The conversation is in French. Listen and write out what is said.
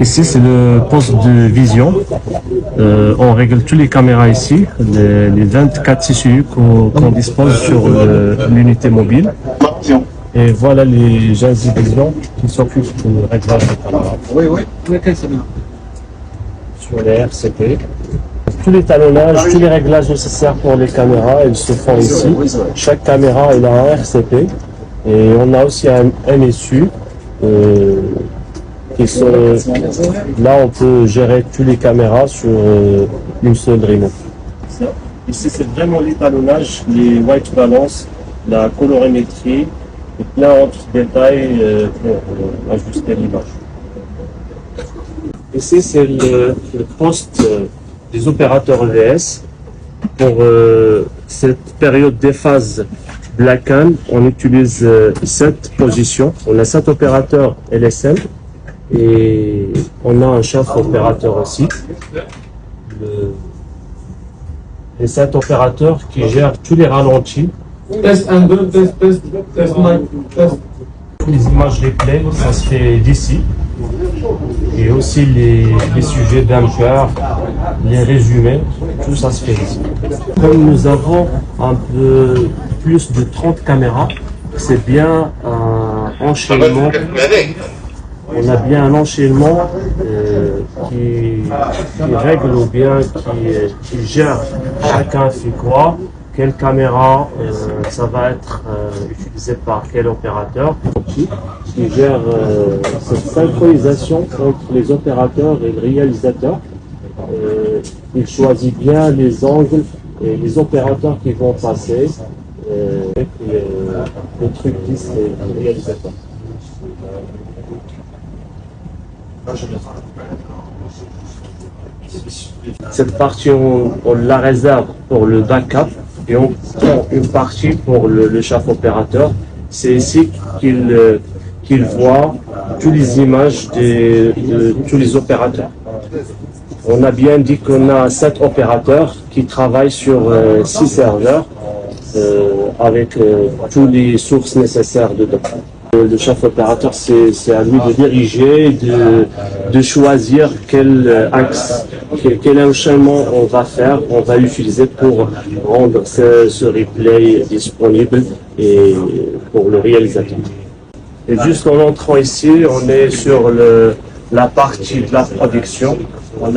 Ici, c'est le poste de vision. On règle toutes les caméras ici, les 24 CCU qu'on dispose sur l'unité mobile. Et voilà les individus qui s'occupent du réglage des caméras. Sur les RCP. Tous les talonnages, tous les réglages nécessaires pour les caméras, ils se font ici. Chaque caméra, elle a un RCP. Et on a aussi un MSU. Là, on peut gérer toutes les caméras sur une seule remote. Ici, c'est vraiment l'étalonnage, les white balance, la colorimétrie et plein d'autres détails pour ajuster l'image. Ici, c'est le poste des opérateurs EVS. Pour cette période des phases Blackhand, on utilise 7 positions. On a 7 opérateurs LSM. Et on a un chef opérateur aussi. Et cet opérateur qui gère tous les ralentis. Test angle, test mic, test. Les images replay, ça se fait d'ici. Et aussi les sujets bumper, les résumés, tout ça se fait ici. Comme nous avons un peu plus de 30 caméras, c'est bien un enchaînement. On a bien un enchaînement qui règle ou bien qui gère chacun fait quoi, quelle caméra ça va être utilisé par quel opérateur, qui gère cette synchronisation entre les opérateurs et le réalisateur. Il choisit bien les angles et les opérateurs qui vont passer avec le truc disent le réalisateur. Cette partie, on la réserve pour le backup et on prend une partie pour le chef opérateur. C'est ici qu'il voit toutes les images de tous les opérateurs. On a bien dit qu'on a 7 opérateurs qui travaillent sur 6 serveurs avec toutes les sources nécessaires dedans. Le chef opérateur, c'est à lui de diriger, de choisir quel axe, quel enchaînement on va faire, on va utiliser pour rendre ce replay disponible et pour le réalisateur. Et juste en entrant ici, on est sur la partie de la production. On a